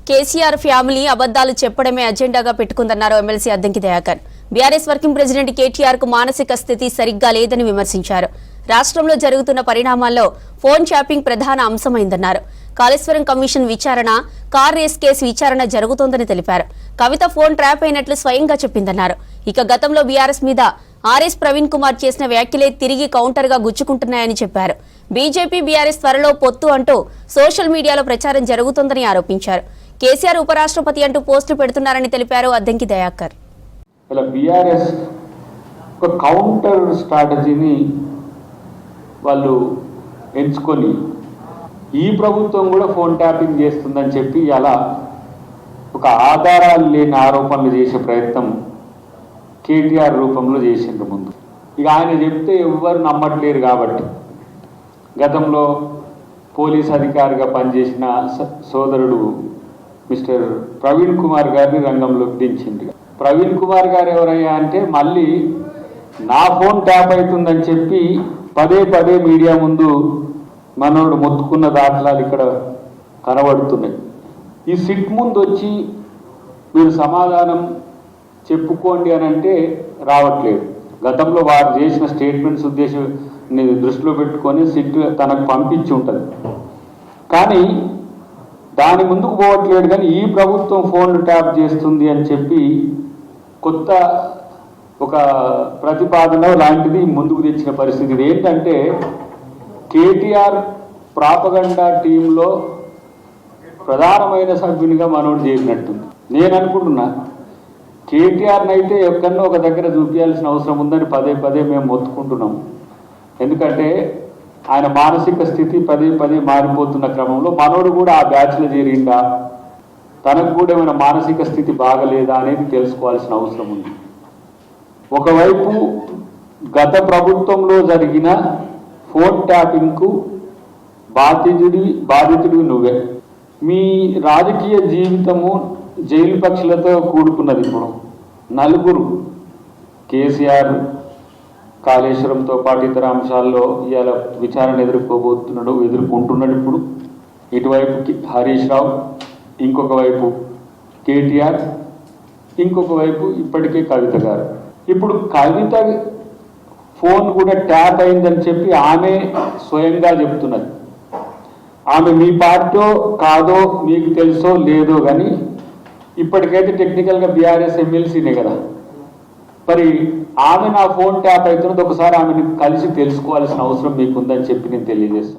KCR family అబద్దాలు చెప్పడమే అజెండాగా పెట్టుకుందన్నారు MLC Addanki Dayakar. BRS working president KTR కు మానసిక స్థితి సరిగ్గా లేదని విమర్శించారు. రాష్ట్రంలో జరుగుతున్న పరిణామాల్లో ఫోన్ ట్యాపింగ్ ప్రధాన అంశమైందన్నారు. కాళేశ్వరం కమిషన్ విచారణ, కార్ రేస్ కేసు విచారణ జరుగుతోందని తెలిపారు. కవిత ఫోన్ ట్రాప్ అయినట్లు స్వయంగా చెప్పిందన్నారు. ఇక గతంలో బీఆర్ఎస్ మీద ఆర్ఎస్ ప్రవీణ్ కుమార్ చేసిన వ్యాఖ్యలే తిరిగి కౌంటర్ గా గుచ్చుకుంటున్నాయని చెప్పారు. బీజేపీ బీఆర్ఎస్ త్వరలో పొత్తు అంటూ సోషల్ మీడియాలో ప్రచారం జరుగుతోందని ఆరోపించారు. కేసీఆర్ ఉపరాష్ట్రపతి అంటూ పోస్టులు పెడుతున్నారని తెలిపారు అద్దంకి దయాకర్. బీఆర్ఎస్ ఒక కౌంటర్ స్ట్రాటజీని వాళ్ళు ఎంచుకొని ఈ ప్రభుత్వం కూడా ఫోన్ ట్యాపింగ్ చేస్తుందని చెప్పి అలా ఒక ఆధారాలు లేని ఆరోపణలు చేసే ప్రయత్నం కేటీఆర్ రూపంలో చేసిండ్రు. ముందు ఇక ఆయన చెప్తే ఎవ్వరు నమ్మట్లేరు కాబట్టి గతంలో పోలీస్ అధికారిగా పనిచేసిన సోదరుడు మిస్టర్ ప్రవీణ్ కుమార్ గారిని రంగంలోకి దించింది. ప్రవీణ్ కుమార్ గారు ఎవరయ్యా అంటే మళ్ళీ నా ఫోన్ ట్యాప్ అవుతుందని చెప్పి పదే పదే మీడియా ముందు మనోడు మొత్తుకున్న దాఖలాలు ఇక్కడ కనబడుతున్నాయి. ఈ సిట్ ముందు వచ్చి మీరు సమాధానం చెప్పుకోండి అని అంటే రావట్లేదు. గతంలో వారు చేసిన స్టేట్మెంట్స్ ఉద్దేశాన్ని దృష్టిలో పెట్టుకొని సిట్ తనకు పంపించి ఉంటుంది, కానీ దాని ముందుకు పోవట్లేదు. కానీ ఈ ప్రభుత్వం ఫోన్లు ట్యాప్ చేస్తుంది అని చెప్పి కొత్త ఒక ప్రతిపాదన లాంటిది ముందుకు తెచ్చిన పరిస్థితి. ఇది ఏంటంటే కేటీఆర్ ప్రాపగండా టీంలో ప్రధానమైన సభ్యునిగా మనోడు చేసినట్టుంది. నేను అనుకుంటున్నా కేటీఆర్ని అయితే ఎక్కడో ఒక దగ్గర చూపించాల్సిన అవసరం ఉందని పదే పదే మేము మొత్తుకుంటున్నాం. ఎందుకంటే ఆయన మానసిక స్థితి పదే పదే మారిపోతున్న క్రమంలో మనోడు కూడా ఆ బ్యాచ్లో చేరిందా, తనకు కూడా ఏమైనా మానసిక స్థితి బాగలేదా అనేది తెలుసుకోవాల్సిన అవసరం ఉంది. ఒకవైపు గత ప్రభుత్వంలో జరిగిన ఫోన్ ట్యాపింగ్కు బాధితుడివి నువ్వే. మీ రాజకీయ జీవితము జైలు పక్షులతో కూడుకున్నది. ఇప్పుడు నలుగురు కేసీఆర్ కాళేశ్వరంతో పాటు ఇతర అంశాల్లో ఇవాళ విచారణ ఎదుర్కొంటున్నాడు. ఇప్పుడు ఇటువైపు హరీష్ రావు, ఇంకొక వైపు కేటీఆర్, ఇంకొక వైపు ఇప్పటికే కవిత గారు. ఇప్పుడు కవిత ఫోన్ కూడా ట్యాప్ అయిందని చెప్పి ఆమె స్వయంగా చెప్తున్నది. ఆమె మీ పార్టీ కాదో మీకు తెలుసో లేదో కానీ ఇప్పటికైతే టెక్నికల్గా బీఆర్ఎస్ ఎమ్మెల్సీనే కదా. మరి ఆమె నా ఫోన్ ట్యాప్ అవుతున్నది, ఒకసారి ఆమెను కలిసి తెలుసుకోవాల్సిన అవసరం మీకుందని చెప్పి నేను తెలియజేస్తున్నాను.